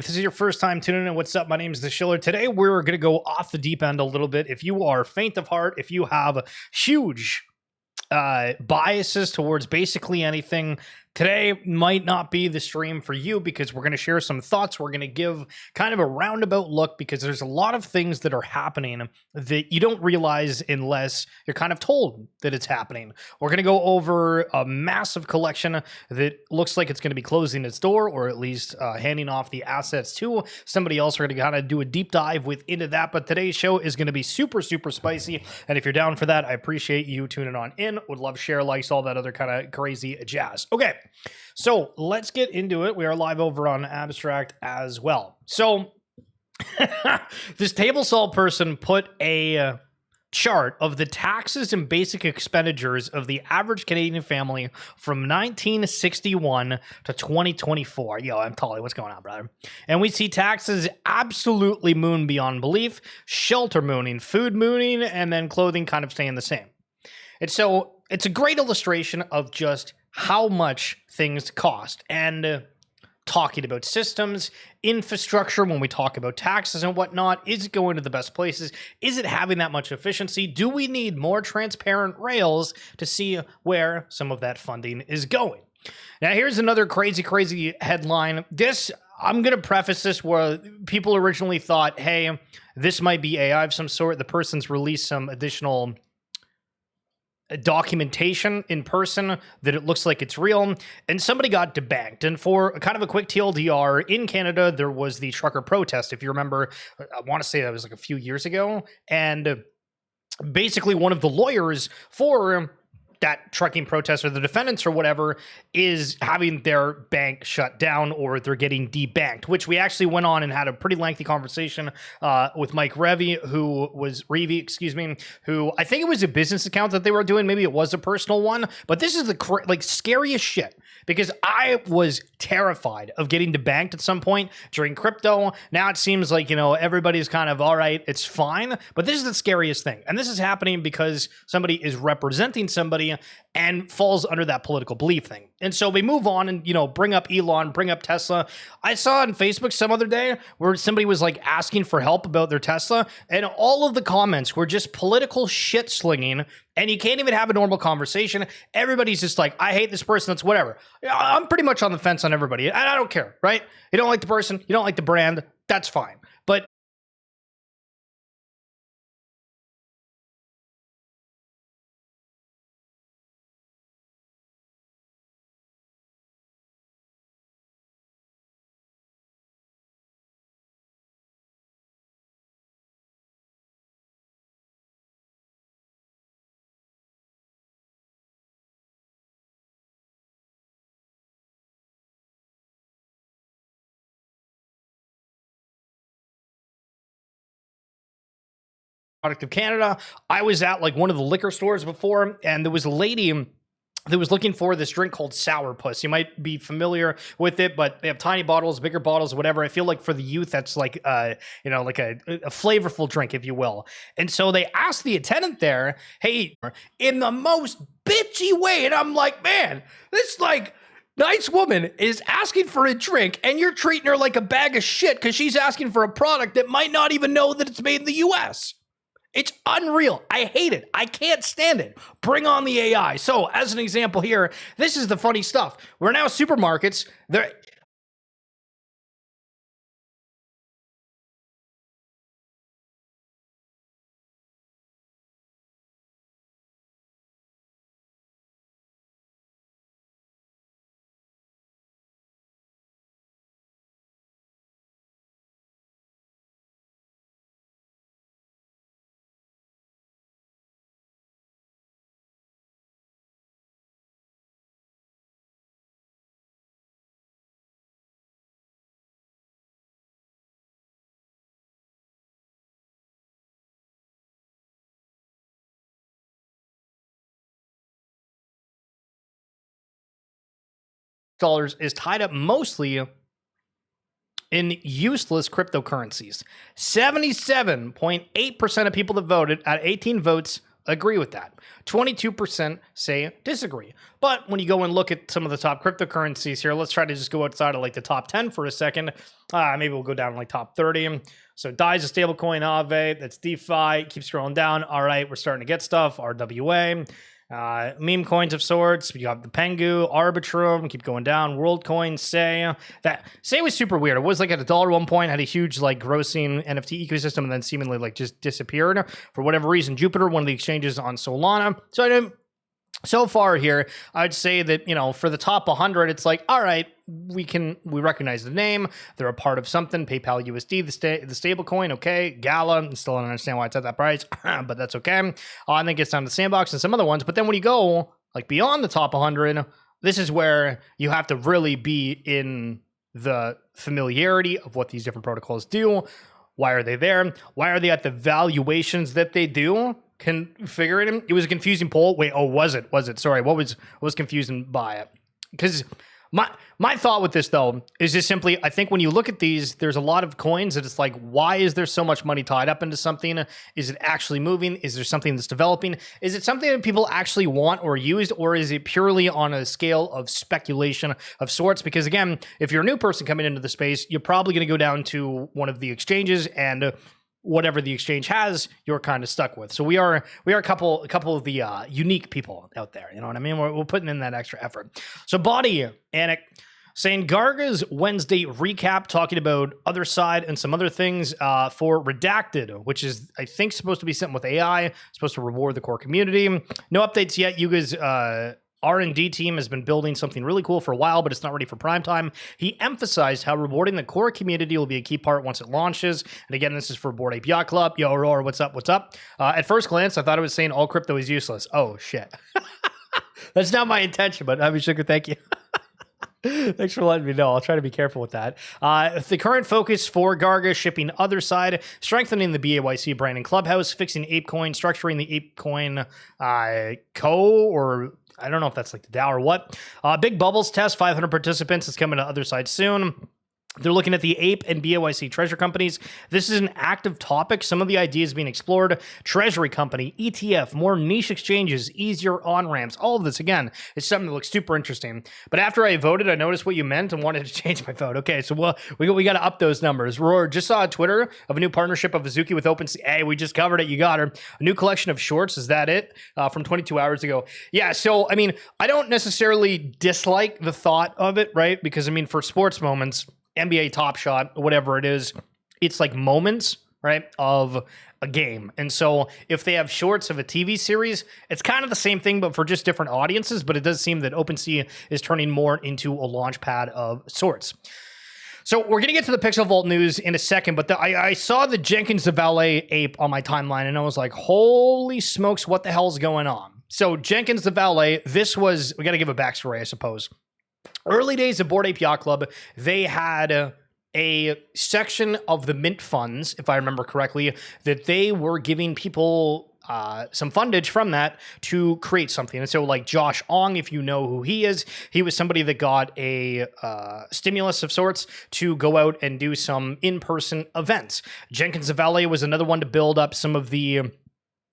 If this is your first time tuning in, what's up? My name is The Schiller. Today, we're going to go off the deep end a little bit. If you are faint of heart, if you have huge biases towards basically anything, today might not be the stream for you because we're going to share some thoughts. We're going to give kind of a roundabout look because there's a lot of things that are happening that you don't realize unless you're kind of told that it's happening. We're going to go over a massive collection that looks like it's going to be closing its door, or at least handing off the assets to somebody else. We're going to kind of do a deep dive into that, but today's show is going to be super, super spicy, and if you're down for that, I appreciate you tuning on in. Would love share, likes, all that other kind of crazy jazz. Okay, so let's get into it. We are live over on Abstract as well. So this table saw person put a chart of the taxes and basic expenditures of the average Canadian family from 1961 to 2024. Yo, I'm Tolly. What's going on, brother? And we see taxes absolutely moon beyond belief, shelter mooning, food mooning, and then clothing kind of staying the same. And so it's a great illustration of just how much things cost. And talking about systems, infrastructure, when we talk about taxes and whatnot, is it going to the best places? Is it having that much efficiency? Do we need more transparent rails to see where some of that funding is going? Now, here's another crazy, crazy headline. I'm going to preface this where people originally thought, hey, this might be AI of some sort. The person's released some additional documentation in person that it looks like it's real, and somebody got debanked. And for kind of a quick TLDR, in Canada, there was the trucker protest. If you remember, I want to say that was like a few years ago, and basically one of the lawyers for that trucking protest, or the defendants or whatever, is having their bank shut down, or they're getting debanked, which we actually went on and had a pretty lengthy conversation with Mike Reevy, who I think it was a business account that they were doing. Maybe it was a personal one, but this is the scariest shit, because I was terrified of getting debanked at some point during crypto. Now it seems like, everybody's kind of all right, it's fine, but this is the scariest thing. And this is happening because somebody is representing somebody and falls under that political belief thing. And so we move on and, bring up Elon, bring up Tesla. I saw on Facebook some other day where somebody was like asking for help about their Tesla, and all of the comments were just political shit slinging, and you can't even have a normal conversation. Everybody's just like, I hate this person, that's whatever. I'm pretty much on the fence on everybody, and I don't care, right? You don't like the person, you don't like the brand, that's fine. But product of Canada. I was at like one of the liquor stores before, and there was a lady that was looking for this drink called Sourpuss. You might be familiar with it, but they have tiny bottles, bigger bottles, whatever. I feel like for the youth, that's like, like a flavorful drink, if you will. And so they asked the attendant there, hey, in the most bitchy way. And I'm like, man, this nice woman is asking for a drink, and you're treating her like a bag of shit because she's asking for a product that might not even know that it's made in the US. It's unreal. I hate it. I can't stand it. Bring on the AI. So, as an example here, this is the funny stuff. We're now supermarkets. Dollars is tied up mostly in useless cryptocurrencies. 77.8% of people that voted at 18 votes agree with that. 22% say disagree. But when you go and look at some of the top cryptocurrencies here, let's try to just go outside of like the top 10 for a second. Maybe we'll go down to like top 30. So DAI is a stablecoin, Aave, that's DeFi, keeps scrolling down. All right, we're starting to get stuff. RWA. Meme coins of sorts. You have the Pengu, Arbitrum, keep going down. WorldCoin, Say. That Say was super weird. It was like at $1 one point, had a huge like grossing NFT ecosystem, and then seemingly like just disappeared for whatever reason. Jupiter, one of the exchanges on Solana. So far here, I'd say that, you know, for the top 100, it's like, all right, we recognize the name. They're a part of something. PayPal USD, the stable coin, okay. Gala, still don't understand why it's at that price, but that's okay. And then it gets down to Sandbox and some other ones. But then when you go like beyond the top 100, this is where you have to really be in the familiarity of what these different protocols do. Why are they there? Why are they at the valuations that they do? Can figure it. It was a confusing poll. Wait, was it? Sorry, what was confusing by it? Because my thought with this though is just simply, I think when you look at these, there's a lot of coins that it's like, why is there so much money tied up into something? Is it actually moving? Is there something that's developing? Is it something that people actually want or used, or is it purely on a scale of speculation of sorts? Because again, if you're a new person coming into the space, you're probably going to go down to one of the exchanges, and whatever the exchange has, you're kind of stuck with. So we are a couple of the unique people out there. You know what I mean? We're putting in that extra effort. So Body Anik saying Garga's Wednesday recap, talking about other side and some other things for Redacted, which is, I think, supposed to be something with AI, supposed to reward the core community. No updates yet. Yuga's R&D team has been building something really cool for a while, but it's not ready for prime time. He emphasized how rewarding the core community will be a key part once it launches. And again, this is for Bored Ape Yacht Club. Yo, Roar, what's up? At first glance, I thought it was saying all crypto is useless. Oh, shit. That's not my intention, but Abby Sugar, thank you. Thanks for letting me know. I'll try to be careful with that. The current focus for Garga, shipping other side, strengthening the BAYC brand and Clubhouse, fixing ApeCoin, structuring the ApeCoin or I don't know if that's like the DAO or what. Big Bubbles test, 500 participants. It's coming to other side soon. They're looking at the Ape and BAYC treasure companies. This is an active topic. Some of the ideas being explored. Treasury company, ETF, more niche exchanges, easier on-ramps. All of this, again, is something that looks super interesting. But after I voted, I noticed what you meant and wanted to change my vote. Okay, so we got to up those numbers. Roar, just saw on Twitter of a new partnership of Azuki with OpenSea. Hey, we just covered it. You got her. A new collection of shorts. Is that it? From 22 hours ago. Yeah, so, I mean, I don't necessarily dislike the thought of it, right? Because, I mean, for sports moments, NBA Top Shot, whatever it is, it's like moments, right, of a game. And so if they have shorts of a TV series, it's kind of the same thing, but for just different audiences. But it does seem that OpenSea is turning more into a launch pad of sorts. So we're going to get to the Pixel Vault news in a second, but I saw the Jenkins the Valet ape on my timeline, and I was like, holy smokes, what the hell's going on? So Jenkins the Valet, we got to give a backstory, I suppose. Early days of Bored Ape Yacht Club, they had a section of the mint funds, if I remember correctly, that they were giving people some fundage from that to create something. And so like Josh Ong, if you know who he is, he was somebody that got a stimulus of sorts to go out and do some in-person events. Jenkins the Valet was another one to build up some of the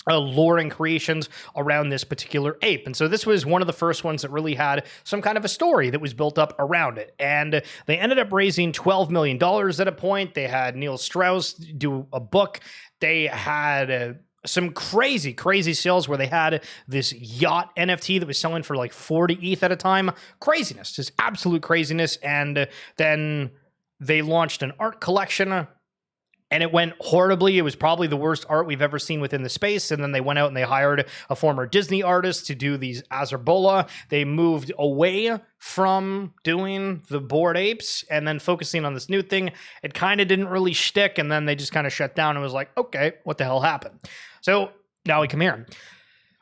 lore and creations around this particular ape. And so this was one of the first ones that really had some kind of a story that was built up around it. And they ended up raising $12 million at a point. They had Neil Strauss do a book. They had some crazy sales where they had this yacht NFT that was selling for like 40 ETH at a time. Craziness, just absolute craziness. And then they launched an art collection, and it went horribly. It was probably the worst art we've ever seen within the space. And then they went out and they hired a former Disney artist to do these Azerbola. They moved away from doing the Bored Apes and then focusing on this new thing. It kind of didn't really shtick, and then they just kind of shut down and was like, okay, what the hell happened? So now we come here.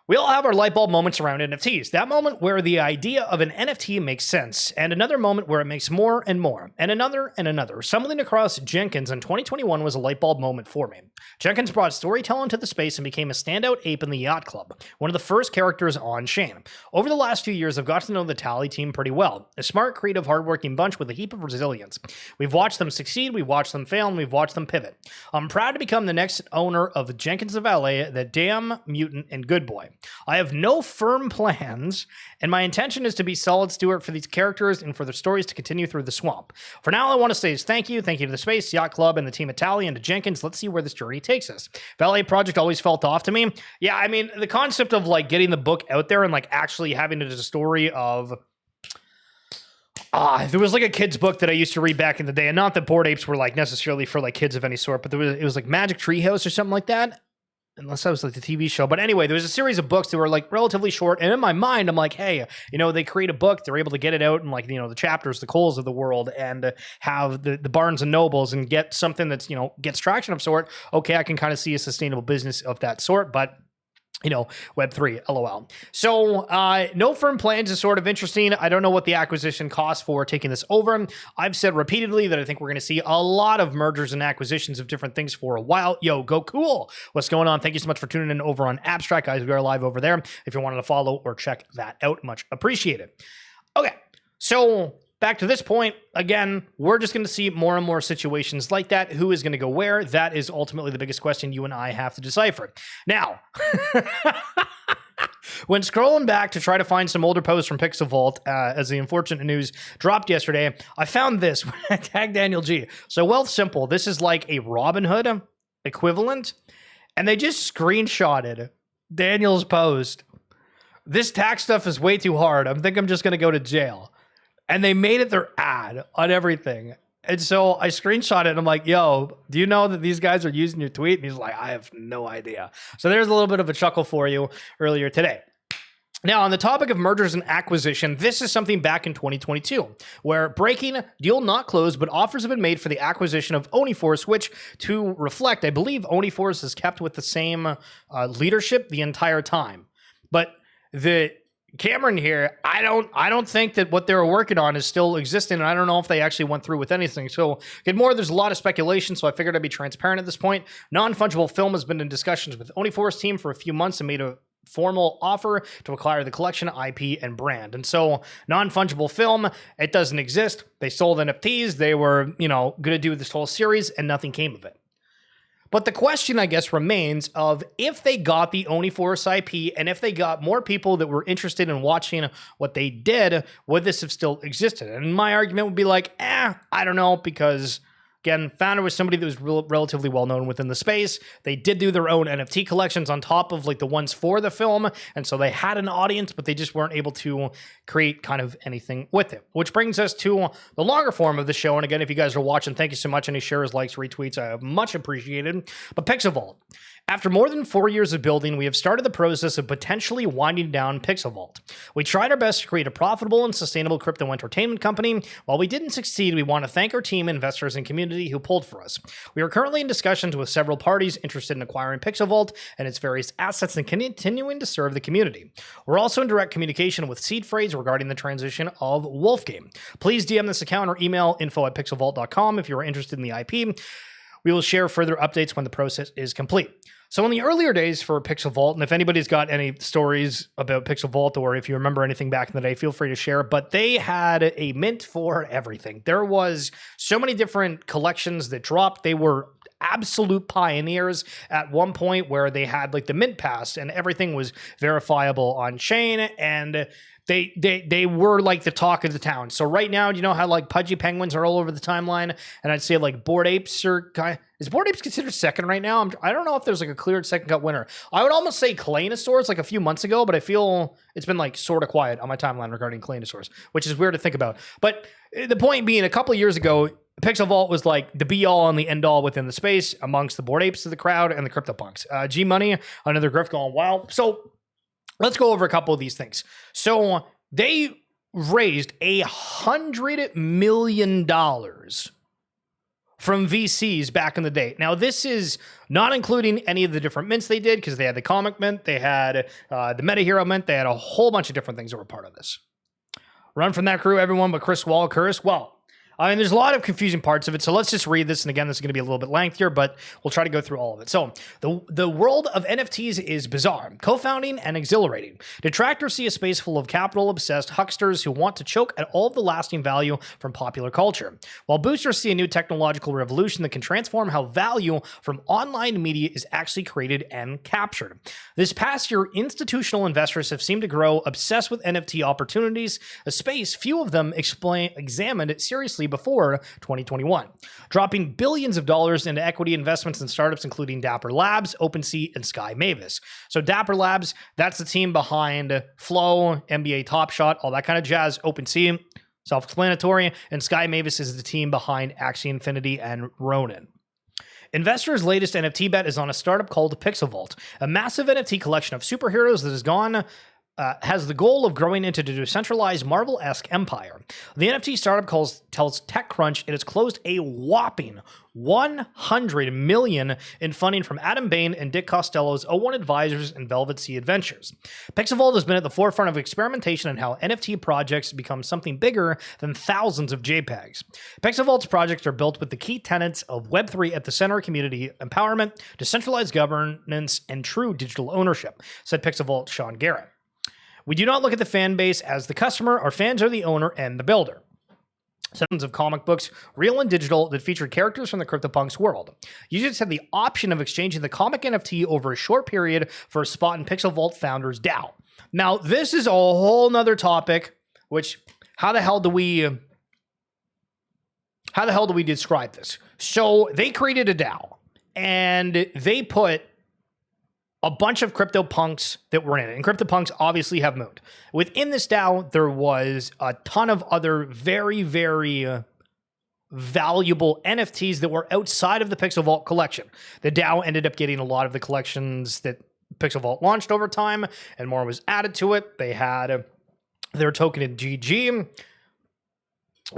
We all have our light bulb moments around NFTs. That moment where the idea of an NFT makes sense, and another moment where it makes more and more, and another and another. Stumbling across Jenkins in 2021 was a light bulb moment for me. Jenkins brought storytelling to the space and became a standout ape in the Yacht Club, one of the first characters on chain. Over the last few years, I've got to know the Tally team pretty well. A smart, creative, hardworking bunch with a heap of resilience. We've watched them succeed, we've watched them fail, and we've watched them pivot. I'm proud to become the next owner of Jenkins of LA, the damn mutant and good boy. I have no firm plans, and my intention is to be solid steward for these characters and for their stories to continue through the swamp. For now, all I want to say is thank you. Thank you to the Space, Yacht Club, and the team at Tally, and to Jenkins. Let's see where this journey takes us. Valet Project always felt off to me. Yeah, I mean, the concept of like getting the book out there and like actually having it as a story of... there was like a kid's book that I used to read back in the day, and not that Bored Apes were like necessarily for like kids of any sort, but it was like Magic Treehouse or something like that. Unless that was like the TV show. But anyway, there was a series of books that were like relatively short. And in my mind, I'm like, hey, you know, they create a book. They're able to get it out in like, you know, the Chapters, the Coles of the world, and have the Barnes and Nobles and get something that's, you know, gets traction of sort. Okay, I can kind of see a sustainable business of that sort. But you know, Web3, LOL. So no firm plans is sort of interesting. I don't know what the acquisition costs for taking this over. I've said repeatedly that I think we're going to see a lot of mergers and acquisitions of different things for a while. Yo, go cool. What's going on? Thank you so much for tuning in over on Abstract, guys. We are live over there. If you wanted to follow or check that out, much appreciated. Okay, so back to this point, again, we're just going to see more and more situations like that. Who is going to go where? That is ultimately the biggest question you and I have to decipher. Now, when scrolling back to try to find some older posts from Pixel Vault, as the unfortunate news dropped yesterday, I found this when I tagged Daniel G. So, well, simple. This is like a Robinhood equivalent, and they just screenshotted Daniel's post. This tax stuff is way too hard. I think I'm just going to go to jail. And they made it their ad on everything. And so I screenshot it and I'm like, yo, do you know that these guys are using your tweet? And he's like, I have no idea. So there's a little bit of a chuckle for you earlier today. Now, on the topic of mergers and acquisition, this is something back in 2022, where breaking, deal not closed, but offers have been made for the acquisition of OniForce, which, to reflect, I believe OniForce is kept with the same leadership the entire time. But the Cameron here, I don't think that what they were working on is still existing, and I don't know if they actually went through with anything. So, get more, there's a lot of speculation, so I figured I'd be transparent at this point. Non-fungible film has been in discussions with OniForce team for a few months and made a formal offer to acquire the collection, IP, and brand. And so, non-fungible film, it doesn't exist. They sold NFTs. They were, you know, going to do this whole series, and nothing came of it. But the question, I guess, remains of if they got the OniForce IP and if they got more people that were interested in watching what they did, would this have still existed? And my argument would be like, I don't know, because again, founder was somebody that was relatively well known within the space. They did do their own NFT collections on top of like the ones for the film. And so they had an audience, but they just weren't able to create kind of anything with it. Which brings us to the longer form of the show. And again, if you guys are watching, thank you so much. Any shares, likes, retweets, I have much appreciated. But Pixel Vault. After more than 4 years of building, we have started the process of potentially winding down Pixel Vault. We tried our best to create a profitable and sustainable crypto entertainment company. While we didn't succeed, we want to thank our team, investors, and community who pulled for us. We are currently in discussions with several parties interested in acquiring Pixel Vault and its various assets and continuing to serve the community. We're also in direct communication with Seed Phrase regarding the transition of Wolfgame. Please DM this account or email info@pixelvault.com if you are interested in the IP. We will share further updates when the process is complete. So in the earlier days for Pixel Vault, and if anybody's got any stories about Pixel Vault or if you remember anything back in the day, feel free to share, but they had a mint for everything. There was so many different collections that dropped. They were absolute pioneers at one point where they had like the mint pass and everything was verifiable on chain, and they were like the talk of the town. So right now, you know how like Pudgy Penguins are all over the timeline, and I'd say like Bored Apes are is Bored Apes considered second right now? I don't know if there's like a cleared second cut winner. I would almost say Claynosaurus like a few months ago, but I feel it's been like sort of quiet on my timeline regarding Claynosaurus, which is weird to think about. But the point being, a couple of years ago, Pixel Vault was like the be-all and the end-all within the space amongst the Bored Apes of the crowd and the CryptoPunks. G-Money, another grift going wild. So let's go over a couple of these things. So they raised $100 million from VCs back in the day. Now, this is not including any of the different mints they did, because they had the comic mint, they had the meta hero mint, they had a whole bunch of different things that were part of this. Run from that crew, everyone but Chris Wallace. Well, I mean, there's a lot of confusing parts of it, so let's just read this. And again, this is going to be a little bit lengthier, but we'll try to go through all of it. So the world of NFTs is bizarre, co-founding, and exhilarating. Detractors see a space full of capital-obsessed hucksters who want to choke at all of the lasting value from popular culture, while boosters see a new technological revolution that can transform how value from online media is actually created and captured. This past year, institutional investors have seemed to grow obsessed with NFT opportunities, a space few of them examined seriously before 2021, dropping billions of dollars into equity investments in startups including Dapper Labs, OpenSea, and Sky Mavis. So Dapper Labs, that's the team behind Flow, NBA Top Shot, all that kind of jazz. OpenSea, self-explanatory, and Sky Mavis is the team behind Axie Infinity and Ronin. Investors' latest NFT bet is on a startup called Pixel Vault, a massive NFT collection of superheroes that has the goal of growing into a decentralized Marvel-esque empire. The NFT startup tells TechCrunch it has closed a whopping $100 million in funding from Adam Bain and Dick Costello's O1 Advisors and Velvet Sea Adventures. Pixel Vault has been at the forefront of experimentation in how NFT projects become something bigger than thousands of JPEGs. Pixel Vault's projects are built with the key tenets of Web3 at the center of community empowerment, decentralized governance, and true digital ownership, said Pixel Vault Sean Garrett. We do not look at the fan base as the customer. Our fans are the owner and the builder. Dozens of comic books, real and digital, that featured characters from the CryptoPunks world. Users had the option of exchanging the comic NFT over a short period for a spot in Pixel Vault Founders DAO. Now, this is a whole nother topic, which how the hell do we describe this? So they created a DAO, and they put a bunch of CryptoPunks that were in it. And CryptoPunks obviously have mooned. Within this DAO, there was a ton of other very, very valuable NFTs that were outside of the Pixel Vault collection. The DAO ended up getting a lot of the collections that Pixel Vault launched over time, and more was added to it. They had their token in GG.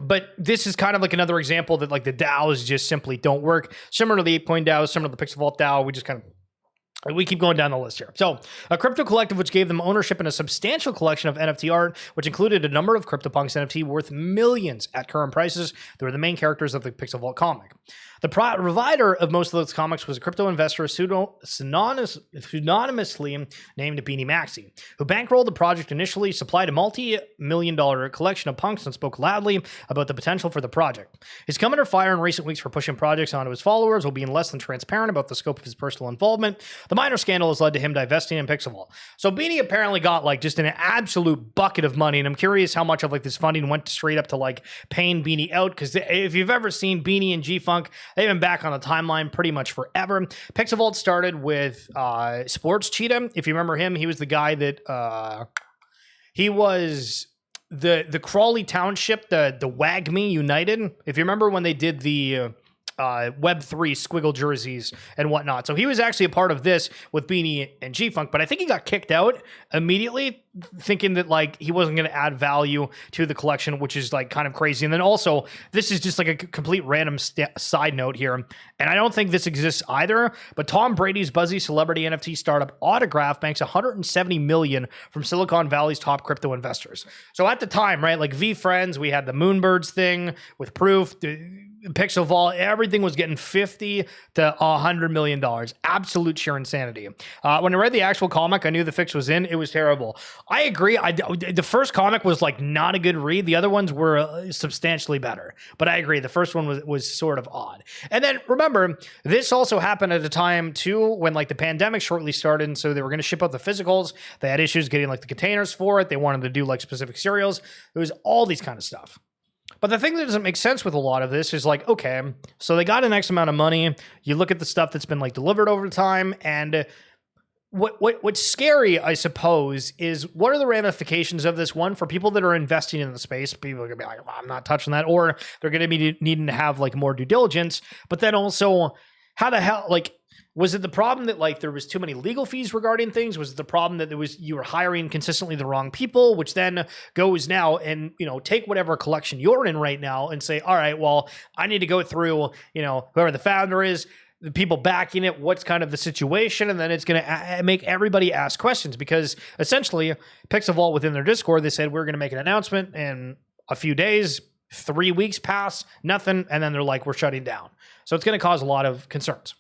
But this is kind of like another example that like the DAOs just simply don't work. Similar to the 8-coin DAO, similar to the Pixel Vault DAO, we keep going down the list here. So, a crypto collective which gave them ownership in a substantial collection of NFT art, which included a number of CryptoPunks NFT worth millions at current prices. They were the main characters of the Pixel Vault comic. The provider of most of those comics was a crypto investor synonymously named Beanie Maxi, who bankrolled the project initially, supplied a multi-million-dollar collection of punks, and spoke loudly about the potential for the project. He's come under fire in recent weeks for pushing projects onto his followers while being less than transparent about the scope of his personal involvement. The minor scandal has led to him divesting in Pixel Vault. So Beanie apparently got like just an absolute bucket of money, and I'm curious how much of like this funding went straight up to like paying Beanie out, because if you've ever seen Beanie and G-Funk, they've been back on the timeline pretty much forever. Pixel Vault started with Sports Cheetah. If you remember him, he was the guy that he was the Crawley Township, the WAGME United. If you remember when they did the Web3 squiggle jerseys and whatnot. So he was actually a part of this with Beanie and G-Funk, but I think he got kicked out immediately, thinking that like he wasn't going to add value to the collection, which is like kind of crazy. And then also, this is just like a complete random side note here, and I don't think this exists either, but Tom Brady's buzzy celebrity NFT startup Autograph banks $170 million from Silicon Valley's top crypto investors. So at the time, right, like VFriends, we had the Moonbirds thing with Proof, Pixel Vault, everything was getting $50 to $100 million. Absolute sheer insanity. When I read the actual comic, I knew the fix was in. It was terrible. I agree. The first comic was like not a good read. The other ones were substantially better. But I agree. The first one was sort of odd. And then remember, this also happened at a time too when like the pandemic shortly started. And so they were going to ship out the physicals. They had issues getting like the containers for it. They wanted to do like specific cereals. It was all these kind of stuff. But the thing that doesn't make sense with a lot of this is like, okay, so they got an X amount of money. You look at the stuff that's been like delivered over time, and what's scary, I suppose, is what are the ramifications of this? One, for people that are investing in the space, people are gonna be like, well, I'm not touching that, or they're gonna be needing to have like more due diligence. But then also, how the hell, like, Was it the problem that like there was too many legal fees regarding things? Was it the problem that you were hiring consistently the wrong people, which then goes now and, take whatever collection you're in right now and say, all right, well, I need to go through, whoever the founder is, the people backing it, what's kind of the situation, and then it's going to make everybody ask questions, because essentially Pixelvault within their Discord, they said we're going to make an announcement in a few days. 3 weeks pass, nothing, and then they're like, we're shutting down. So it's going to cause a lot of concerns.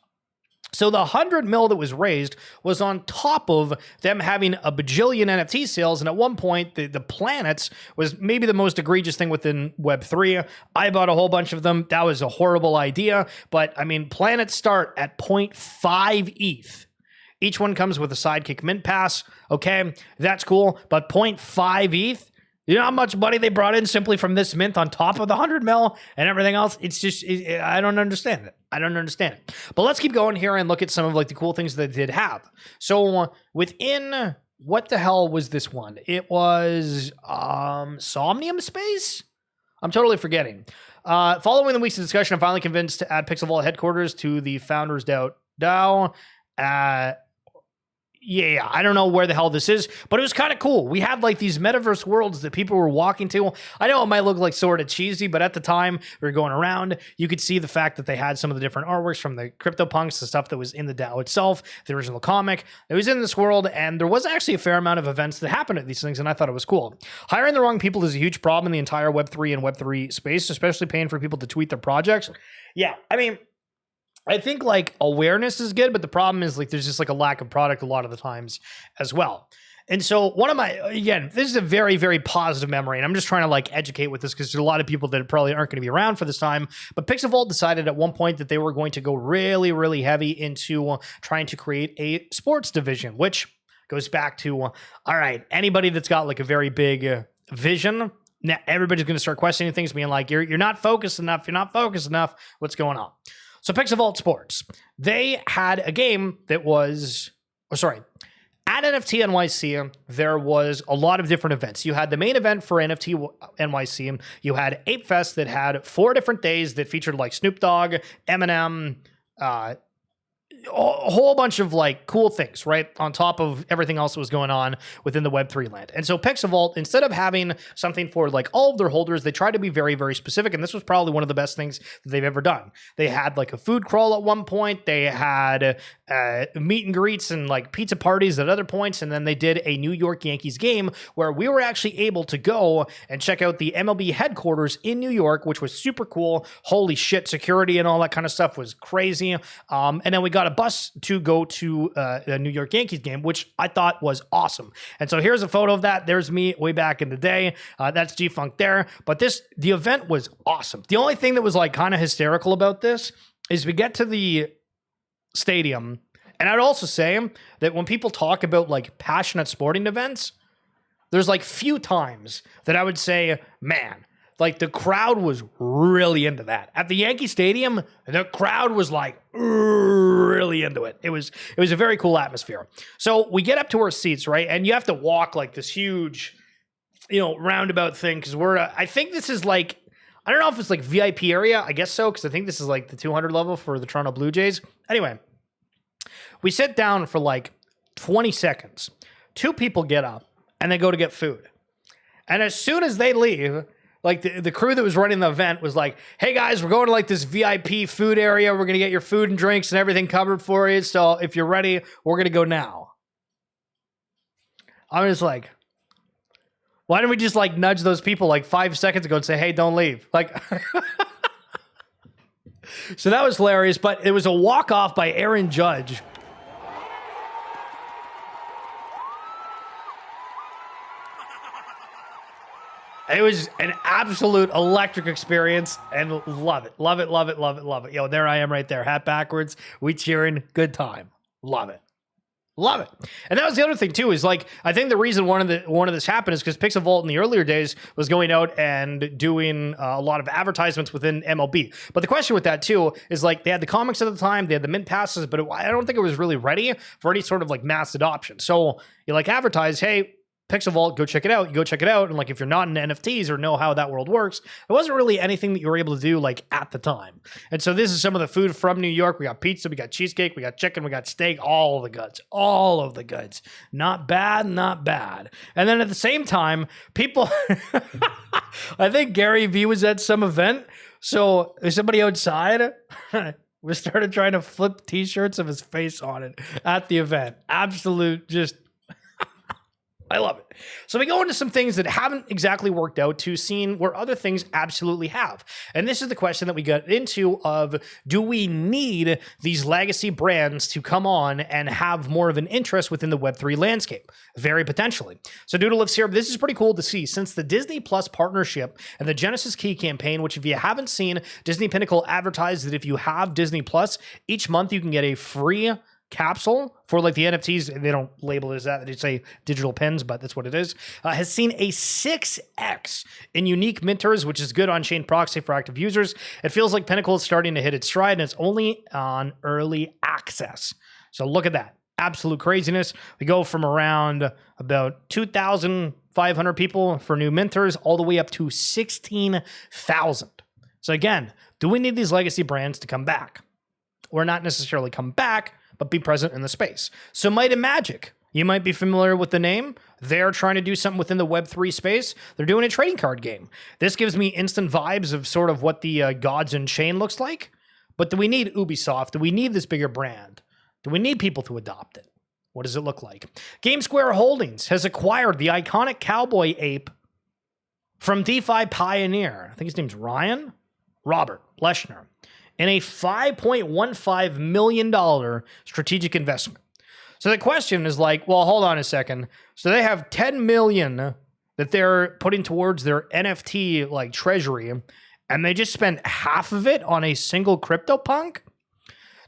So the 100 mil that was raised was on top of them having a bajillion NFT sales. And at one point, the planets was maybe the most egregious thing within Web3. I bought a whole bunch of them. That was a horrible idea. But I mean, planets start at 0.5 ETH. Each one comes with a sidekick mint pass. Okay, that's cool. But 0.5 ETH? You know how much money they brought in simply from this mint on top of the 100 mil and everything else? It's just, I don't understand it. I don't understand it. But let's keep going here and look at some of like the cool things that they did have. So within, what the hell was this one? It was Somnium Space? I'm totally forgetting. Following the week's discussion, I'm finally convinced to add Pixelvault headquarters to the Founders DAO. Yeah, I don't know where the hell this is, but it was kind of cool. We had like these metaverse worlds that people were walking to. I know it might look like sort of cheesy, but at the time we were going around, you could see the fact that they had some of the different artworks from the CryptoPunks, the stuff that was in the DAO itself, the original comic. It was in this world, and there was actually a fair amount of events that happened at these things, and I thought it was cool. Hiring the wrong people is a huge problem in the entire Web3 and Web3 space, especially paying for people to tweet their projects. Yeah, I mean, I think like awareness is good, but the problem is like there's just like a lack of product a lot of the times as well. And so this is a very, very positive memory, and I'm just trying to like educate with this because there's a lot of people that probably aren't going to be around for this time. But Pixelvault decided at one point that they were going to go really, really heavy into trying to create a sports division, which goes back to, all right, anybody that's got like a very big vision, now everybody's going to start questioning things, being like, you're not focused enough, what's going on? So Pixelvault Sports, they had a game that was, at NFT NYC, there was a lot of different events. You had the main event for NFT NYC. You had Ape Fest that had 4 different days that featured like Snoop Dogg, Eminem, a whole bunch of like cool things, right? On top of everything else that was going on within the Web3 land. And so Pixelvault, instead of having something for like all of their holders, they tried to be very, very specific. And this was probably one of the best things that they've ever done. They had like a food crawl at one point. They had meet and greets and like pizza parties at other points. And then they did a New York Yankees game where we were actually able to go and check out the MLB headquarters in New York, which was super cool. Holy shit, security and all that kind of stuff was crazy. And then we got a bus to go to a New York Yankees game, which I thought was awesome. And so here's a photo of that. There's me way back in the day. That's G-Funk there. But the event was awesome. The only thing that was like kind of hysterical about this is we get to the stadium. And I'd also say that when people talk about like passionate sporting events, there's like few times that I would say, man, like the crowd was really into that. At the Yankee Stadium, the crowd was like really into it. It was a very cool atmosphere. So we get up to our seats, right? And you have to walk like this huge, roundabout thing because I think this is like, I don't know if it's like VIP area. I guess so, because I think this is like the 200 level for the Toronto Blue Jays. Anyway, we sit down for like 20 seconds. 2 people get up and they go to get food. And as soon as they leave, like the crew that was running the event was like, hey guys, we're going to like this VIP food area. We're going to get your food and drinks and everything covered for you. So if you're ready, we're going to go now. I'm just like, why don't we just like nudge those people like 5 seconds ago and say, hey, don't leave? Like, so that was hilarious, but it was a walk-off by Aaron Judge. It was an absolute electric experience and love it. Love it, love it, love it, love it. Yo, there I am right there. Hat backwards. We cheering. Good time. Love it. Love it. And that was the other thing too, is like, I think the reason one of this happened is because Pixelvault in the earlier days was going out and doing a lot of advertisements within MLB. But the question with that too is like, they had the comics at the time, they had the mint passes, but I don't think it was really ready for any sort of like mass adoption. So you like advertise, hey, Pixel Vault, go check it out. You go check it out. And like, if you're not into NFTs or know how that world works, there wasn't really anything that you were able to do like at the time. And so this is some of the food from New York. We got pizza, we got cheesecake, we got chicken, we got steak, all of the goods. Not bad, not bad. And then at the same time, people, I think Gary Vee was at some event. So there's somebody outside. We started trying to flip t-shirts of his face on it at the event. Absolute just I love it. So we go into some things that haven't exactly worked out to scene where other things absolutely have. And this is the question that we got into of, do we need these legacy brands to come on and have more of an interest within the Web3 landscape? Very potentially. So Doodle lives here. This is pretty cool to see since the Disney Plus partnership and the Genesis Key campaign, which if you haven't seen, Disney Pinnacle advertised that if you have Disney Plus, each month you can get a free capsule for like the NFTs. They don't label it as that. They say digital pins, but that's what it is. Has seen a 6x in unique minters, which is good on-chain proxy for active users. It feels like Pinnacle is starting to hit its stride, and it's only on early access. So look at that. Absolute craziness. We go from around about 2,500 people for new minters all the way up to 16,000. So again, do we need these legacy brands to come back? Or not necessarily come back, but be present in the space. So Might and Magic, you might be familiar with the name. They're trying to do something within the Web3 space. They're doing a trading card game. This gives me instant vibes of sort of what the Gods Unchained looks like. But do we need Ubisoft? Do we need this bigger brand? Do we need people to adopt it? What does it look like? GameSquare Holdings has acquired the iconic cowboy ape from DeFi pioneer. I think his name's Robert Leshner, in a $5.15 million strategic investment. So the question is like, well, hold on a second. So they have 10 million that they're putting towards their NFT like treasury, and they just spent half of it on a single CryptoPunk?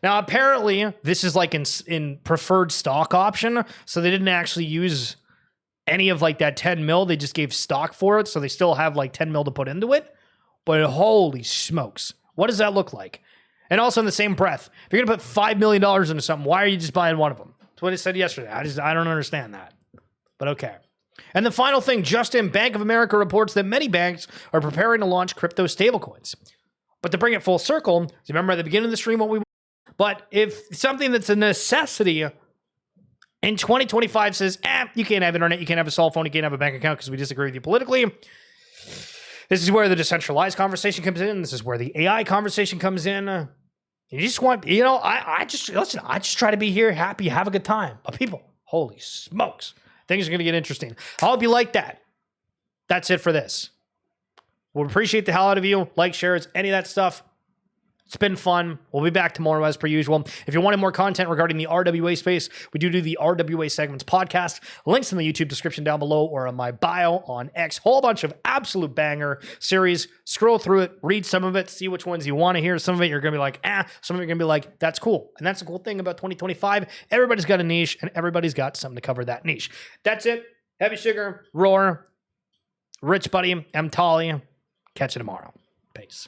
Now, apparently, this is like in preferred stock option, so they didn't actually use any of like that 10 mil. They just gave stock for it, so they still have like 10 mil to put into it. But holy smokes. What does that look like? And also in the same breath, if you're going to put $5 million into something, why are you just buying one of them? That's what it said yesterday. I don't understand that. But okay. And the final thing, Justin, Bank of America reports that many banks are preparing to launch crypto stablecoins. But to bring it full circle, do you remember at the beginning of the stream what we... But if something that's a necessity in 2025 says, you can't have internet, you can't have a cell phone, you can't have a bank account because we disagree with you politically, this is where the decentralized conversation comes in. This is where the AI conversation comes in. You just want, I just try to be here, happy, have a good time. But people, holy smokes, things are going to get interesting. I hope you like that. That's it for this. We'll appreciate the hell out of you. Like, shares, any of that stuff. It's been fun. We'll be back tomorrow as per usual. If you wanted more content regarding the RWA space, we do the RWA Segments podcast. Links in the YouTube description down below or on my bio on X. Whole bunch of absolute banger series. Scroll through it, read some of it, see which ones you want to hear. Some of it you're going to be like, Some of it you're going to be like, that's cool. And that's the cool thing about 2025. Everybody's got a niche and everybody's got something to cover that niche. That's it. Heavy Sugar, Roar, Rich Buddy, M. Tolly. Catch you tomorrow. Peace.